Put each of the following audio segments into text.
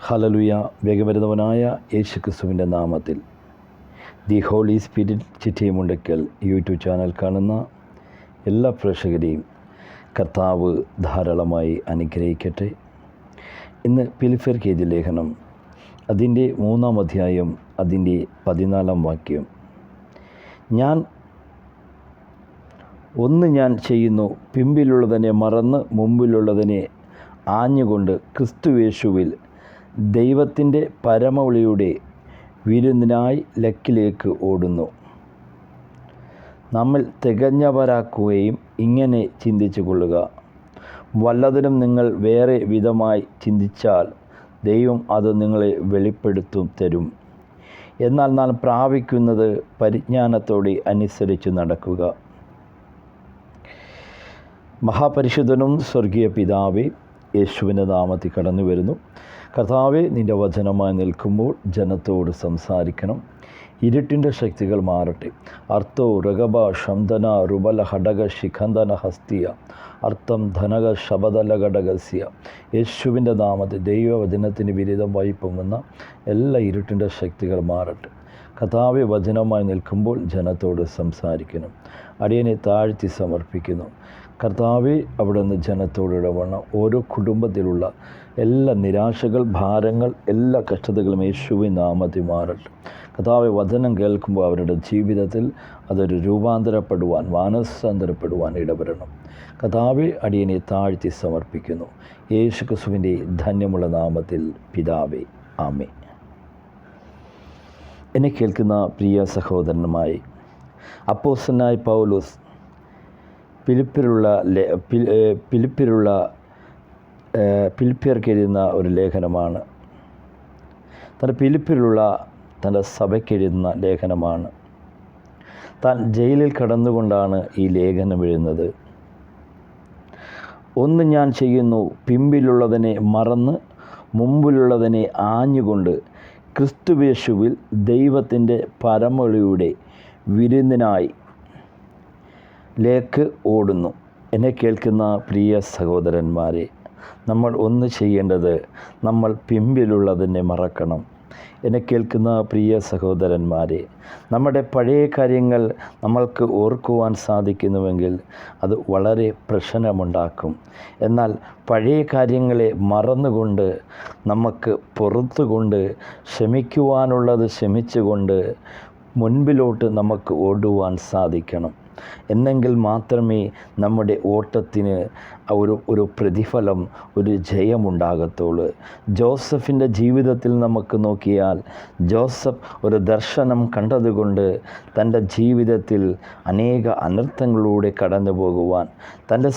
Hallelujah. വേഗവരുന്നവനായ യേശുക്രിസ്തുവിൻ്റെ നാമത്തിൽ the holy spirit Chittimundakkal YouTube channel കാണുന്ന എല്ലാ പ്രേക്ഷകരെയും കർത്താവ് ധാരാളമായി അനുഗ്രഹിക്കട്ടെ. ഇന്ന് ഫിലിപ്പിയർക്ക് എഴുതിയ ലേഖനം അതിൻ്റെ 3-ാം അധ്യായം അതിൻ്റെ 14-ാം വാക്യം. ഞാൻ ചെയ്യുന്നു, പിമ്പിലുള്ളതിനെ മറന്ന് മുമ്പിലുള്ളതിനെ ആഞ്ഞുകൊണ്ട് ക്രിസ്തുയേശുവിൽ ദൈവത്തിൻ്റെ പരമവിളിയുടെ വിരുന്നിനായി ലക്കിലേക്ക് ഓടുന്നു. നമ്മൾ തികഞ്ഞവരാക്കുകയും ഇങ്ങനെ ചിന്തിച്ചു കൊള്ളുക, വല്ലതിനും നിങ്ങൾ വേറെ വിധമായി ചിന്തിച്ചാൽ ദൈവം അത് നിങ്ങളെ വെളിപ്പെടുത്തും തരും. എന്നാൽ നാം പ്രാപിക്കുന്നത് പരിജ്ഞാനത്തോടെ അനുസരിച്ച് നടക്കുക. മഹാപരിശുദ്ധനും സ്വർഗീയ പിതാവേ, യേശുവിൻ്റെ നാമത്തിൽ കടന്നു വരുന്നു. കർത്താവെ, നിൻ്റെ വചനമായി നിൽക്കുമ്പോൾ ജനത്തോട് സംസാരിക്കണം. ഇരുട്ടിൻ്റെ ശക്തികൾ മാറട്ടെ. അർത്ഥോ രഗബ ശംദന റുബല ഹടക ശിഖന്ധന ഹസ്തിയ അർത്ഥം ധനക ശബദല ഘടകസ്യ. യേശുവിൻ്റെ നാമത്തിൽ ദൈവവചനത്തിന് വിരുദ്ധമായി പൊങ്ങുന്ന എല്ലാ ഇരുട്ടിൻ്റെ ശക്തികൾ മാറട്ടെ. കർത്താവെ, വചനമായി നിൽക്കുമ്പോൾ ജനത്തോട് സംസാരിക്കണം. അടിയനെ താഴ്ത്തി സമർപ്പിക്കുന്നു. കർത്താവെ, അവിടുന്ന് ജനത്തോട് ഇടപെടണം. ഓരോ കുടുംബത്തിലുള്ള എല്ലാ നിരാശകൾ, ഭാരങ്ങൾ, എല്ലാ കഷ്ടതകളും യേശുവിൻ നാമത്തിൽ മാറട്ടെ. കർത്താവെ, വചനം കേൾക്കുമ്പോൾ അവരുടെ ജീവിതത്തിൽ അതൊരു രൂപാന്തരപ്പെടുവാൻ, മാനസാന്തരപ്പെടുവാൻ ഇടപെടണം. കർത്താവെ, അടിയനെ താഴ്ത്തി സമർപ്പിക്കുന്നു. യേശു ക്രിസ്തുവിൻ്റെ ധന്യമുള്ള നാമത്തിൽ പിതാവേ, ആമേൻ. എന്നെ കേൾക്കുന്ന പ്രിയ സഹോദരനുമായി അപ്പോസ്തലനായ പൗലോസ് ഫിലിപ്പിയർക്ക് എഴുതുന്ന ഒരു ലേഖനമാണ്. ഫിലിപ്പിയിലുള്ള തൻ്റെ സഭയ്ക്ക് എഴുതുന്ന ലേഖനമാണ്. താൻ ജയിലിൽ കടന്നുകൊണ്ടാണ് ഈ ലേഖനം എഴുതുന്നത്. ഒന്ന് ഞാൻ ചെയ്യുന്നു, പിമ്പിലുള്ളതിനെ മറന്ന് മുമ്പിലുള്ളതിനെ ആഞ്ഞുകൊണ്ട് ക്രിസ്തുയേശുവിൽ ദൈവത്തിൻ്റെ പരമവിളിയുടെ വിരുന്നിനായി ലേക്ക് ഓടുന്നു. എന്നെ കേൾക്കുന്ന പ്രിയ സഹോദരന്മാരെ, നമ്മൾ ഒന്ന് ചെയ്യേണ്ടത്, നമ്മൾ പിമ്പിലുള്ളതിനെ മറക്കണം. എന്നെ കേൾക്കുന്ന പ്രിയ സഹോദരന്മാരെ, നമ്മുടെ പഴയ കാര്യങ്ങൾ നമ്മൾക്ക് ഓർക്കുവാൻ സാധിക്കുന്നുവെങ്കിൽ അത് വളരെ പ്രശ്നമുണ്ടാക്കും. എന്നാൽ പഴയ കാര്യങ്ങളെ മറന്നുകൊണ്ട് നമുക്ക് പുറത്തുകൊണ്ട് ക്ഷമിക്കുവാനുള്ളത് ക്ഷമിച്ചുകൊണ്ട് മുൻപിലോട്ട് നമുക്ക് ഓടുവാൻ സാധിക്കണം. എന്നെങ്കിൽ മാത്രമേ നമ്മുടെ ഓട്ടത്തിന് ഒരു പ്രതിഫലം, ഒരു ജയമുണ്ടാകത്തുള്ളൂ. ജോസഫിൻ്റെ ജീവിതത്തിൽ നമുക്ക് നോക്കിയാൽ, ജോസഫ് ഒരു ദർശനം കണ്ടതുകൊണ്ട് തൻ്റെ ജീവിതത്തിൽ അനേക അനർത്ഥങ്ങളിലൂടെ കടന്നു പോകുവാൻ, തൻ്റെ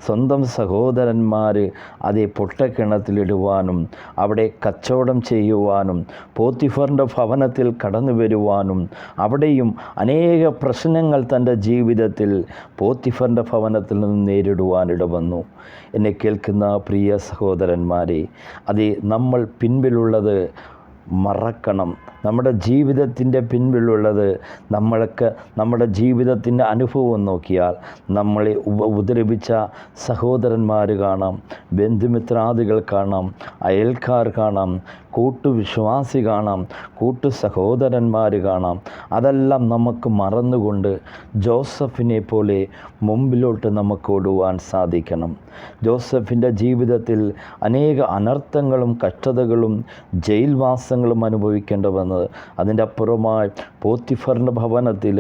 സ്വന്തം സഹോദരന്മാർ അതേ പൊട്ടക്കിണത്തിലിടുവാനും അവിടെ കച്ചവടം ചെയ്യുവാനും പോത്തിഫറിൻ്റെ ഭവനത്തിൽ കടന്നു വരുവാനും അവിടെയും അനേക പ്രശ്നങ്ങൾ തൻ്റെ ജീവിതത്തിൽ പോത്തിഫറിൻ്റെ ഭവനത്തിൽ നിന്ന് നേരിടുവാനിട വന്നു. എന്നെ കേൾക്കുന്ന പ്രിയ സഹോദരന്മാരെ, അതേ നമ്മൾ പിൻപിലുള്ളത് മറക്കണം. നമ്മുടെ ജീവിതത്തിൻ്റെ പിൻപിലുള്ളത് നമ്മുടെ ജീവിതത്തിൻ്റെ അനുഭവം നോക്കിയാൽ നമ്മളെ ഉപദ്രവിച്ച സഹോദരന്മാർ കാണാം, ബന്ധുമിത്രാദികൾ കാണാം, അയൽക്കാർ കാണാം, കൂട്ടുവിശ്വാസി കാണാം, കൂട്ടു സഹോദരന്മാർ കാണാം. അതെല്ലാം നമുക്ക് മറന്നുകൊണ്ട് ജോസഫിനെ പോലെ മുമ്പിലോട്ട് നമുക്ക് ഓടുവാൻ സാധിക്കണം. ജോസഫിൻ്റെ ജീവിതത്തിൽ അനേക അനർത്ഥങ്ങളും കഷ്ടതകളും ജയിൽവാസങ്ങളും അനുഭവിക്കേണ്ടി വന്നത്. അതിൻ്റെ അപ്പുറമായി പോത്തിഫറിൻ്റെ ഭവനത്തിൽ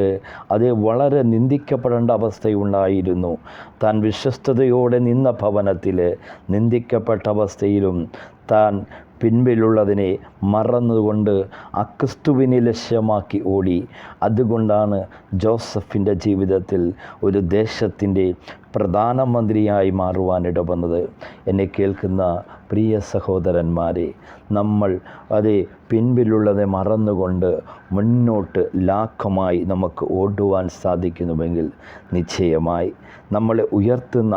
അത് വളരെ നിന്ദിക്കപ്പെടേണ്ട അവസ്ഥയുണ്ടായിരുന്നു. താൻ വിശ്വസ്തയോടെ നിന്ന ഭവനത്തിൽ നിന്ദിക്കപ്പെട്ട അവസ്ഥയിലും താൻ പിൻപിലുള്ളതിനെ മറന്നുകൊണ്ട് ക്രിസ്തുവിനെ ലക്ഷ്യമാക്കി ഓടി. അതുകൊണ്ടാണ് ജോസഫിൻ്റെ ജീവിതത്തിൽ ഒരു ദേശത്തിൻ്റെ പ്രധാനമന്ത്രിയായി മാറുവാനിട വന്നത്. എന്നെ കേൾക്കുന്ന പ്രിയ സഹോദരന്മാരെ, നമ്മൾ അതേ പിൻപിലുള്ളതെ മറന്നുകൊണ്ട് മുന്നോട്ട് ലാഘവമായി നമുക്ക് ഓടുവാൻ സാധിക്കുന്നുവെങ്കിൽ നിശ്ചയമായി നമ്മളെ ഉയർത്തുന്ന,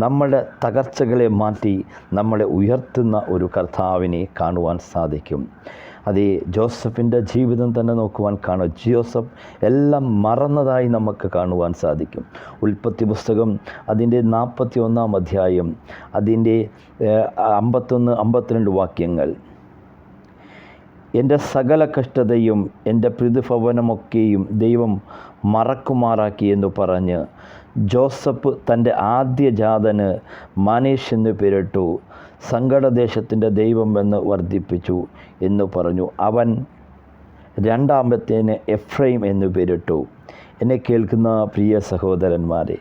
നമ്മുടെ തകർച്ചകളെ മാറ്റി നമ്മളെ ഉയർത്തുന്ന ഒരു കർത്താവിനെ കാണുവാൻ സാധിക്കും. അതേ ജോസഫിൻ്റെ ജീവിതം തന്നെ നോക്കുവാൻ കാണും. ജോസഫ് എല്ലാം മറന്നതായി നമുക്ക് കാണുവാൻ സാധിക്കും. ഉൽപ്പത്തി പുസ്തകം അതിൻ്റെ 41-ാം അധ്യായം അതിൻ്റെ 51-52 വാക്യങ്ങൾ. എൻ്റെ സകല കഷ്ടതയും എൻ്റെ പ്രതിഭവനമൊക്കെയും ദൈവം മറക്കുമാറാക്കി എന്ന് പറഞ്ഞ് ജോസഫ് തൻ്റെ ആദ്യജാതന് മാനേഷ് എന്ന് പേരിട്ടു. സങ്കടദേശത്തിൻ്റെ ദൈവം എന്ന് വർദ്ധിപ്പിച്ചു എന്ന് പറഞ്ഞു. അവൻ രണ്ടാമത്തേന് എഫ്രൈം എന്ന് പേരിട്ടു. എന്നെ കേൾക്കുന്ന പ്രിയ സഹോദരന്മാരെ,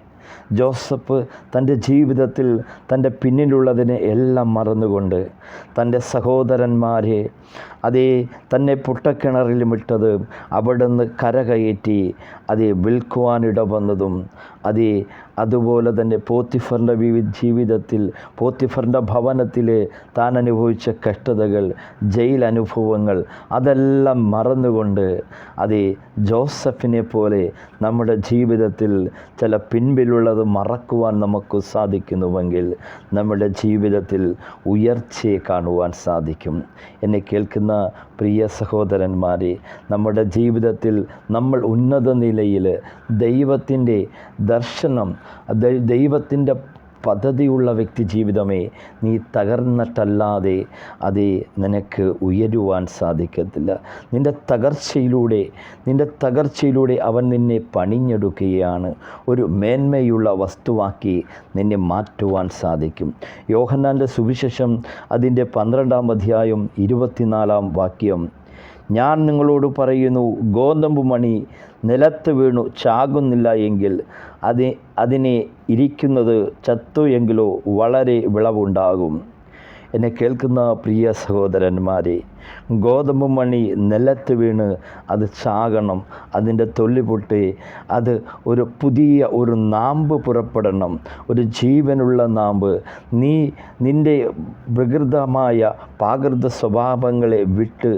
ജോസഫ് തൻ്റെ ജീവിതത്തിൽ തൻ്റെ പിന്നിലുള്ളതിനെ എല്ലാം മറന്നുകൊണ്ട് തൻ്റെ സഹോദരന്മാരെ അതേ തന്നെ പൊട്ടക്കിണറിലുമിട്ടത് അവിടുന്ന് കരകയറ്റി അതേ വിൽക്കുവാനിട വന്നതും അതേ അതുപോലെ തന്നെ പോത്തിഫറിൻ്റെ ജീവിതത്തിൽ പോത്തിഫറിൻ്റെ ഭവനത്തിൽ താൻ അനുഭവിച്ച കഷ്ടതകൾ, ജയിൽ അനുഭവങ്ങൾ അതെല്ലാം മറന്നുകൊണ്ട് അതേ ജോസഫിനെ പോലെ നമ്മുടെ ജീവിതത്തിൽ ചില പിൻപിലുള്ളത് മറക്കുവാൻ നമുക്ക് സാധിക്കുന്നുവെങ്കിൽ നമ്മുടെ ജീവിതത്തിൽ ഉയർച്ചയെ കാണുവാൻ സാധിക്കും. എന്നെ കേൾക്കുന്ന പ്രിയ സഹോദരന്മാരെ, നമ്മുടെ ജീവിതത്തിൽ നമ്മൾ ഉന്നത നിലയിൽ ദൈവത്തിൻ്റെ ദർശനം, ദൈവത്തിൻ്റെ പദ്ധതിയുള്ള വ്യക്തി ജീവിതമേ, നീ തകർന്നിട്ടല്ലാതെ അതേ നിനക്ക് ഉയരുവാൻ സാധിക്കത്തില്ല. നിൻ്റെ തകർച്ചയിലൂടെ അവൻ നിന്നെ പണിഞ്ഞെടുക്കുകയാണ്. ഒരു മേന്മയുള്ള വസ്തുവാക്കി നിന്നെ മാറ്റുവാൻ സാധിക്കും. യോഹന്നാൻ്റെ സുവിശേഷം അതിൻ്റെ 12-ാം അധ്യായം 24-ാം വാക്യം. ഞാൻ നിങ്ങളോട് പറയുന്നു, ഗോതമ്പ് മണി നിലത്ത് വീണു ചാകുന്നില്ല എങ്കിൽ അതിനെ ഇരിക്കുന്നത് ചത്തു എങ്കിലോ വളരെ വിളവുണ്ടാകും. എന്നെ കേൾക്കുന്ന പ്രിയ സഹോദരന്മാരെ, ഗോതമ്പ് മണി നിലത്ത് വീണ് അത് ചാകണം, അതിൻ്റെ തൊലി പൊട്ടി അത് ഒരു പുതിയ ഒരു നാമ്പ് പുറപ്പെടണം, ഒരു ജീവനുള്ള നാമ്പ്. നിൻ്റെ വികൃതമായ പ്രാകൃത സ്വഭാവങ്ങളെ വിട്ട്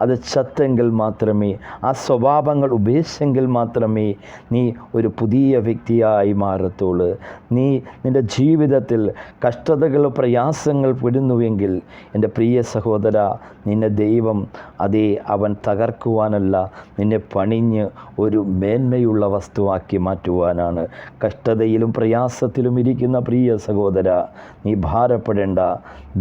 അത് ചത്തെങ്കിൽ മാത്രമേ, ആ സ്വഭാവങ്ങൾ ഉപേക്ഷിച്ചെങ്കിൽ മാത്രമേ നീ ഒരു പുതിയ വ്യക്തിയായി മാറത്തുള്ളൂ. നിൻ്റെ ജീവിതത്തിൽ കഷ്ടതകൾ, പ്രയാസങ്ങൾ പെടുന്നുവെങ്കിൽ എൻ്റെ പ്രിയ സഹോദര, നിന്നെ ദൈവം അവൻ തകർക്കുവാനല്ല, നിന്നെ പണിഞ്ഞ് ഒരു മേന്മയുള്ള വസ്തുവാക്കി മാറ്റുവാനാണ്. കഷ്ടതയിലും പ്രയാസത്തിലും ഇരിക്കുന്ന പ്രിയ സഹോദര, നീ ഭാരപ്പെടേണ്ട.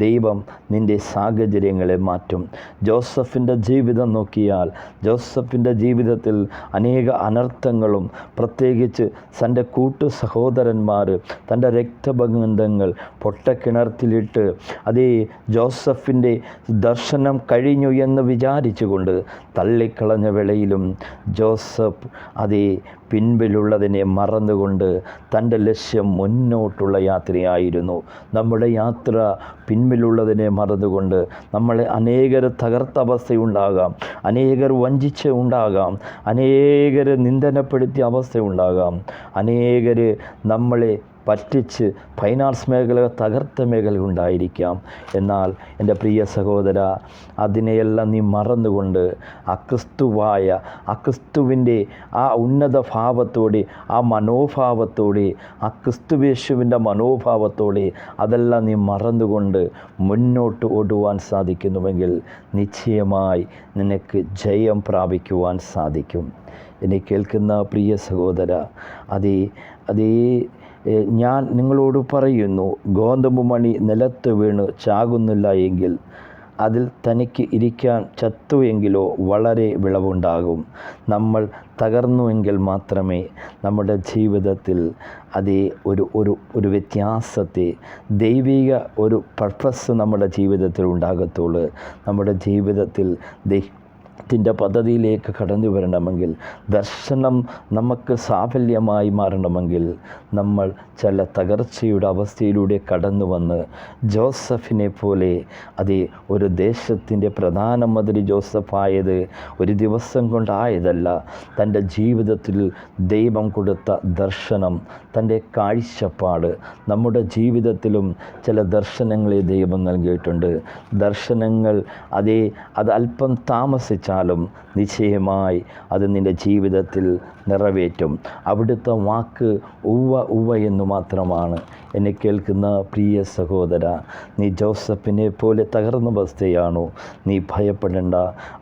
ദൈവം നിൻ്റെ സാഹചര്യങ്ങളെ മാറ്റും. ജോസഫിൻ്റെ ജീവിതം നോക്കിയാൽ ജോസഫിൻ്റെ ജീവിതത്തിൽ അനേക അനർത്ഥങ്ങളും, പ്രത്യേകിച്ച് തൻ്റെ കൂട്ടു സഹോദരന്മാർ തൻ്റെ രക്തബന്ധങ്ങൾ പൊട്ടക്കിണർത്തിലിട്ട് ജോസഫിൻ്റെ ദർശനം കഴിഞ്ഞു എന്ന് വിചാരിച്ചുകൊണ്ട് തള്ളിക്കളഞ്ഞ വേളയിലും ജോസഫ് പിൻപിലുള്ളതിനെ മറന്നുകൊണ്ട് തൻ്റെ ലക്ഷ്യം മുന്നോട്ടുള്ള യാത്രയായിരുന്നു. നമ്മുടെ യാത്ര പിൻപിലുള്ളതിനെ മറന്നുകൊണ്ട് നമ്മളെ അനേകർ തകർത്ത അവസ്ഥയുണ്ടാകാം, അനേകർ വഞ്ചിച്ച് ഉണ്ടാകാം, അനേകർ നിന്ദനപ്പെടുത്തിയ അവസ്ഥയുണ്ടാകാം, അനേകർ നമ്മളെ പറ്റിച്ച് ഫൈനാൻസ് മേഖല തകർത്ത മേഖല ഉണ്ടായിരിക്കാം. എന്നാൽ എൻ്റെ പ്രിയ സഹോദര, അതിനെയെല്ലാം നീ മറന്നുകൊണ്ട് ക്രിസ്തുവിൻ്റെ ആ ഉന്നത ഭാവത്തോടെ, ആ മനോഭാവത്തോടെ, ആ ക്രിസ്തുവേശുവിൻ്റെ മനോഭാവത്തോടെ അതെല്ലാം നീ മറന്നുകൊണ്ട് മുന്നോട്ട് ഓടുവാൻ സാധിക്കുന്നുവെങ്കിൽ നിശ്ചയമായി നിനക്ക് ജയം പ്രാപിക്കുവാൻ സാധിക്കും. എന്നെ കേൾക്കുന്ന പ്രിയ സഹോദര, ഞാൻ നിങ്ങളോട് പറയുന്നു, ഗോതമ്പ് മണി നിലത്ത് വീണ് ചാകുന്നില്ല എങ്കിൽ അതിൽ തനിക്ക് ഇരിക്കാൻ ചത്തു എങ്കിലോ വളരെ വിളവുണ്ടാകും. നമ്മൾ തകർന്നുവെങ്കിൽ മാത്രമേ നമ്മുടെ ജീവിതത്തിൽ ഒരു വ്യത്യാസത്തെ, ദൈവിക ഒരു പർപ്പസ് നമ്മുടെ ജീവിതത്തിൽ ഉണ്ടാകത്തുള്ളൂ. നമ്മുടെ ജീവിതത്തിൽ ദൈവത്തിൻ്റെ പദ്ധതിയിലേക്ക് കടന്നു വരണമെങ്കിൽ, ദർശനം നമുക്ക് സാഫല്യമായി മാറണമെങ്കിൽ നമ്മൾ ചില തകർച്ചയുടെ അവസ്ഥയിലൂടെ കടന്നു വന്ന് ജോസഫിനെ പോലെ ഒരു ദേശത്തിൻ്റെ പ്രധാനമന്ത്രി ജോസഫായത് ഒരു ദിവസം കൊണ്ടായതല്ല. തൻ്റെ ജീവിതത്തിൽ ദൈവം കൊടുത്ത ദർശനം, തൻ്റെ കാഴ്ചപ്പാട്, നമ്മുടെ ജീവിതത്തിലും ചില ദർശനങ്ങളെ ദൈവം നൽകിയിട്ടുണ്ട്. ദർശനങ്ങൾ അത് അല്പം താമസിച്ച് പ്രാർത്ഥിച്ചാലും നിശ്ചയമായി അത് നിൻ്റെ ജീവിതത്തിൽ നിറവേറ്റും. അവിടുത്തെ വാക്ക് ഉവ്വ ഉവ്വ എന്ന് മാത്രമാണ്. എന്നെ കേൾക്കുന്ന പ്രിയ സഹോദര, നീ ജോസഫിനെ പോലെ തകർന്ന അവസ്ഥയാണോ? നീ ഭയപ്പെടേണ്ട.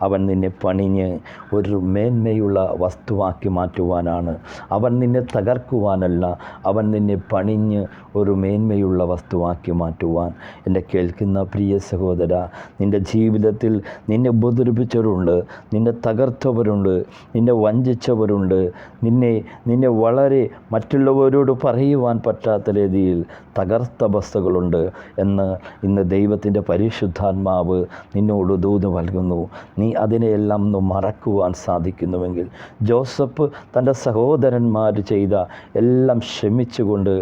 അവൻ നിന്നെ പണിഞ്ഞ് ഒരു മേന്മയുള്ള വസ്തുവാക്കി മാറ്റുവാനാണ്. അവൻ നിന്നെ തകർക്കുവാനല്ല, അവൻ നിന്നെ പണിഞ്ഞ് ഒരു മേന്മയുള്ള വസ്തുവാക്കി മാറ്റുവാൻ. എന്നെ കേൾക്കുന്ന പ്രിയ സഹോദര, നിൻ്റെ ജീവിതത്തിൽ നിന്നെ ഉപദ്രവിച്ചവരുണ്ട്, നിന്നെ തകർത്തവരുണ്ട്, നിന്നെ വഞ്ചിച്ചവരുണ്ട്, നിന്നെ വളരെ മറ്റുള്ളവരോട് പറയുവാൻ പറ്റാത്ത രീതിയിൽ തകർത്ത അവസ്ഥകളുണ്ട് എന്ന് ഇന്ന് ദൈവത്തിൻ്റെ പരിശുദ്ധാത്മാവ് നിന്നോട് ദൂത് നൽകുന്നു. നീ അതിനെയെല്ലാം ഒന്ന് മറക്കുവാൻ സാധിക്കുന്നുവെങ്കിൽ, ജോസഫ് തൻ്റെ സഹോദരന്മാർ ചെയ്ത എല്ലാം ക്ഷമിച്ചുകൊണ്ട്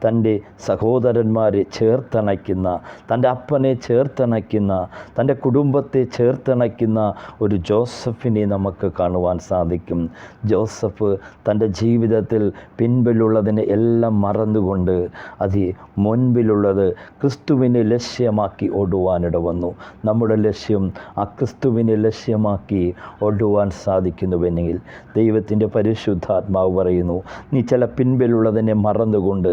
തൻ്റെ സഹോദരന്മാരെ ചേർത്തണയ്ക്കുന്ന, തൻ്റെ അപ്പനെ ചേർത്തണയ്ക്കുന്ന, തൻ്റെ കുടുംബത്തെ ചേർത്തണയ്ക്കുന്ന ഒരു ജോസഫിനെ നമുക്ക് കാണുവാൻ സാധിക്കും. ജോസഫ് തൻ്റെ ജീവിതത്തിൽ പിൻപിലുള്ളതിനെ എല്ലാം മറന്നുകൊണ്ട് മുൻപിലുള്ളത് ക്രിസ്തുവിനെ ലക്ഷ്യമാക്കി ഓടുവാനിട വന്നു. നമ്മുടെ ലക്ഷ്യം ആ ക്രിസ്തുവിനെ ലക്ഷ്യമാക്കി ഓടുവാൻ സാധിക്കുന്നുവെങ്കിൽ ദൈവത്തിൻ്റെ പരിശുദ്ധാത്മാവ് പറയുന്നു, നീ ചില പിൻപിലുള്ളതിനെ മറന്നുകൊണ്ട്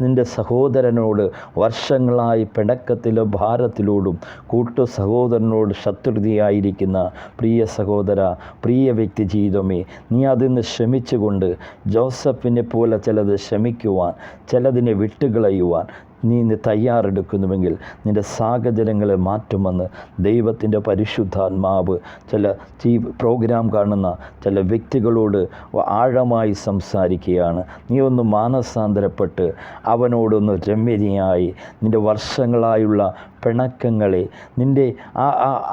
നിൻ്റെ സഹോദരനോട് വർഷങ്ങളായി പിണക്കത്തിലും ഭാരത്തിലോടും കൂട്ടു സഹോദരനോട് ശത്രുതയായിരിക്കുന്ന പ്രിയ സഹോദര, പ്രിയ വ്യക്തി ജീവിതമേ, നീ അതിന് ക്ഷമിച്ചുകൊണ്ട് ജോസഫിനെ പോലെ ചിലത് ക്ഷമിക്കുവാൻ, ചിലതിനെ വിട്ടുകളയുവാൻ നീ തയ്യാറെടുക്കുന്നുവെങ്കിൽ നിൻ്റെ സാഹചര്യങ്ങളെ മാറ്റുമെന്ന് ദൈവത്തിൻ്റെ പരിശുദ്ധാത്മാവ് പ്രോഗ്രാം കാണുന്ന ചില വ്യക്തികളോട് ആഴമായി സംസാരിക്കുകയാണ്. നീ ഒന്ന് മാനസാന്തരപ്പെട്ട് അവനോടൊന്ന് രമ്യതയായി നിൻ്റെ വർഷങ്ങളായുള്ള പിണക്കങ്ങളെ, നിൻ്റെ ആ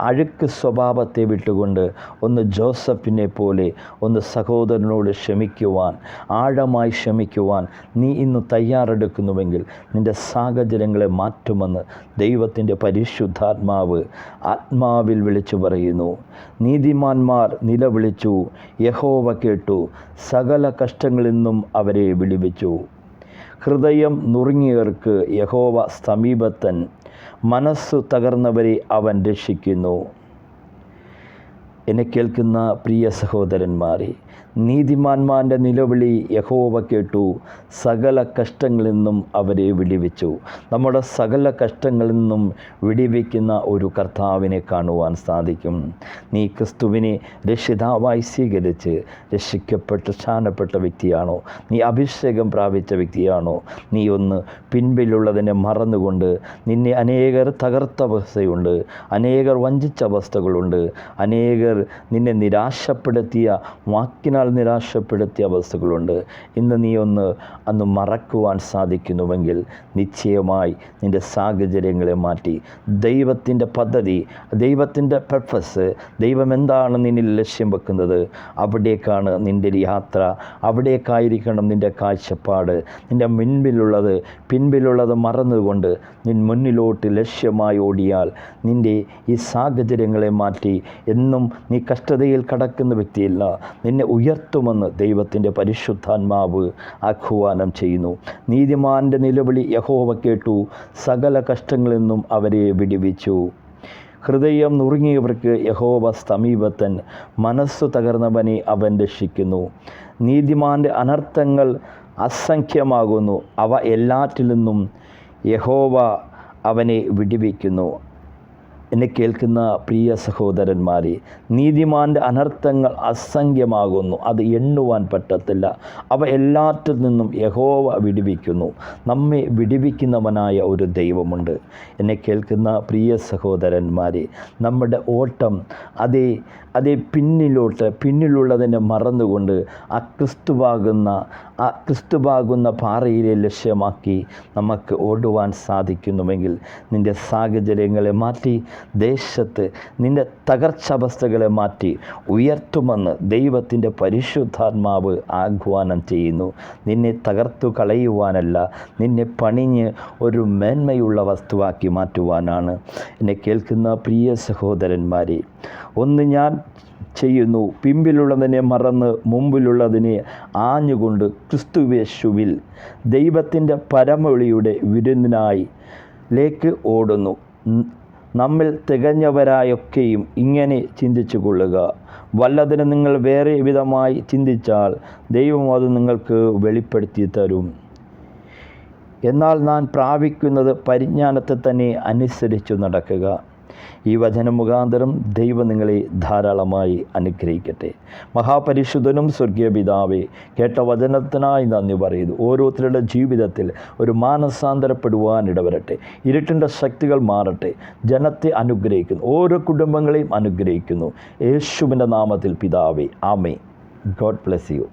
അഴുക്ക് സ്വഭാവത്തെ വിട്ടുകൊണ്ട് ഒന്ന് ജോസഫിനെ പോലെ ഒന്ന് സഹോദരനോട് ക്ഷമിക്കുവാൻ, ആഴമായി ക്ഷമിക്കുവാൻ നീ ഇന്ന് തയ്യാറെടുക്കുന്നുവെങ്കിൽ നിൻ്റെ സാഹചര്യങ്ങളെ മാറ്റുമെന്ന് ദൈവത്തിൻ്റെ പരിശുദ്ധാത്മാവ് ആത്മാവിൽ വിളിച്ചു പറയുന്നു. നീതിമാന്മാർ നിലവിളിച്ചു, യഹോവ കേട്ടു, സകല കഷ്ടങ്ങളിൽ നിന്നും അവരെ വിടുവിച്ചു. ഹൃദയം നുറുങ്ങിയവർക്ക് യഹോവ സമീപസ്ഥൻ, മനസ്സു തകർന്നവരെ അവൻ രക്ഷിക്കുന്നു. എന്നെ കേൾക്കുന്ന പ്രിയ സഹോദരന്മാരെ, നീതിമാന്മാരുടെ നിലവിളി യഹോവ കേട്ടു, സകല കഷ്ടങ്ങളിൽ നിന്നും അവരെ വിടുവിച്ചു. നമ്മുടെ സകല കഷ്ടങ്ങളിൽ നിന്നും വിടുവിക്കുന്ന ഒരു കർത്താവിനെ കാണുവാൻ സാധിക്കും. നീ ക്രിസ്തുവിനെ രക്ഷിതാവായി സ്വീകരിച്ച് രക്ഷിക്കപ്പെട്ട് സ്ഥാനപ്പെട്ട വ്യക്തിയാണോ? നീ അഭിഷേകം പ്രാപിച്ച വ്യക്തിയാണോ? നീ ഒന്ന് പിൻപിലുള്ളതിനെ മറന്നുകൊണ്ട് നിന്നെ അനേകർ തകർത്ത അവസ്ഥയുണ്ട്, അനേകർ വഞ്ചിച്ച അവസ്ഥകളുണ്ട്, അനേകർ നിന്നെ നിരാശപ്പെടുത്തിയ വാക്കിനാൽ നിരാശപ്പെടുത്തിയ അവസ്ഥകളുണ്ട്. ഇന്ന് നീ അന്ന് മറക്കുവാൻ സാധിക്കുന്നുവെങ്കിൽ നിശ്ചയമായി നിൻ്റെ സാഹചര്യങ്ങളെ മാറ്റി ദൈവത്തിൻ്റെ പദ്ധതി, ദൈവത്തിൻ്റെ പർപ്പസ്, ദൈവം എന്താണ് നിന്നിൽ ലക്ഷ്യം വെക്കുന്നത്, അവിടേക്കാണ് നിൻ്റെ യാത്ര, അവിടേക്കായിരിക്കണം നിൻ്റെ കാഴ്ചപ്പാട്. നിൻ്റെ പിൻപിലുള്ളത് മറന്നുകൊണ്ട് മുന്നിലോട്ട് ലക്ഷ്യമായി ഓടിയാൽ നിൻ്റെ ഈ സാഹചര്യങ്ങളെ മാറ്റി എന്നും നീ കഷ്ടതയിൽ കടക്കുന്ന വ്യക്തിയല്ല, നിന്നെ ഉയർത്തുമെന്ന് ദൈവത്തിൻ്റെ പരിശുദ്ധാത്മാവ് ആഹ്വാനം ചെയ്യുന്നു. നീതിമാൻ്റെ നിലവിളി യഹോവ കേട്ടു, സകല കഷ്ടങ്ങളിൽ നിന്നും അവരെ വിടുവിച്ചു. ഹൃദയം നുറുങ്ങിയവർക്ക് യഹോവ സമീപസ്ഥൻ, മനസ്സു തകർന്നവനെ അവൻ രക്ഷിക്കുന്നു. നീതിമാൻ്റെ അനർത്ഥങ്ങൾ അസംഖ്യമാകുന്നു, അവ എല്ലാറ്റിൽ നിന്നും യഹോവ അവനെ വിടുവിക്കുന്നു. എന്നെ കേൾക്കുന്ന പ്രിയ സഹോദരന്മാരെ, നീതിമാൻ്റെ അനർത്ഥങ്ങൾ അസംഖ്യമാകുന്നു, അത് എണ്ണുവാൻ പറ്റത്തില്ല. അവ എല്ലാറ്റിൽ നിന്നും യഹോവ വിടുവിക്കുന്നു. നമ്മെ വിടുവിക്കുന്നവനായ ഒരു ദൈവമുണ്ട്. എന്നെ കേൾക്കുന്ന പ്രിയ സഹോദരന്മാരെ, നമ്മുടെ ഓട്ടം അതേ പിന്നിലുള്ളതിനെ മറന്നുകൊണ്ട് ആ ക്രിസ്തുവാകുന്ന പാറയിലെ ലക്ഷ്യമാക്കി നമുക്ക് ഓടുവാൻ സാധിക്കുന്നുവെങ്കിൽ നിൻ്റെ സാഹചര്യങ്ങളെ മാറ്റി ദേശത്ത് നിൻ്റെ തകർച്ചവസ്ഥകളെ മാറ്റി ഉയർത്തുമെന്ന് ദൈവത്തിൻ്റെ പരിശുദ്ധാത്മാവ് ആഹ്വാനം ചെയ്യുന്നു. നിന്നെ തകർത്തു കളയുവാനല്ല, നിന്നെ പണിഞ്ഞ് ഒരു മേന്മയുള്ള വസ്തുവാക്കി മാറ്റുവാനാണ്. എന്നെ കേൾക്കുന്ന പ്രിയ സഹോദരന്മാരെ, ഒന്ന് ഞാൻ ചെയ്യുന്നു, പിമ്പിലുള്ളതിനെ മറന്ന് മുമ്പിലുള്ളതിനെ ആഞ്ഞുകൊണ്ട് ക്രിസ്തുയേശുവിൽ ദൈവത്തിൻ്റെ പരമവിളിയുടെ വിരുന്നിനായി ഓടുന്നു. നമ്മിൽ തികഞ്ഞവരായൊക്കെയും ഇങ്ങനെ ചിന്തിച്ചു കൊള്ളുക. വല്ലതിനും നിങ്ങൾ വേറെ വിധമായി ചിന്തിച്ചാൽ ദൈവം അത് നിങ്ങൾക്ക് വെളിപ്പെടുത്തി തരും. എന്നാൽ നാം പ്രാപിക്കുന്നത് പരിജ്ഞാനത്തെ തന്നെ അനുസരിച്ചു നടക്കുക. ഈ വചനം മുഖാന്തരം ദൈവം നിങ്ങളെ ധാരാളമായി അനുഗ്രഹിക്കട്ടെ. മഹാപരിശുദ്ധനും സ്വർഗീയ പിതാവേ, കേട്ട വചനത്തിനായി നന്ദി പറയുന്നു. ഓരോരുത്തരുടെ ജീവിതത്തിൽ ഒരു മാനസാന്തരപ്പെടുവാൻ ഇടവരട്ടെ. ഇരുട്ടിൻ്റെ ശക്തികൾ മാറട്ടെ. ജനത്തെ അനുഗ്രഹിക്കുന്നു. ഓരോ കുടുംബങ്ങളെയും അനുഗ്രഹിക്കുന്നു. യേശുവിൻ്റെ നാമത്തിൽ പിതാവേ, ആമേൻ. God bless you.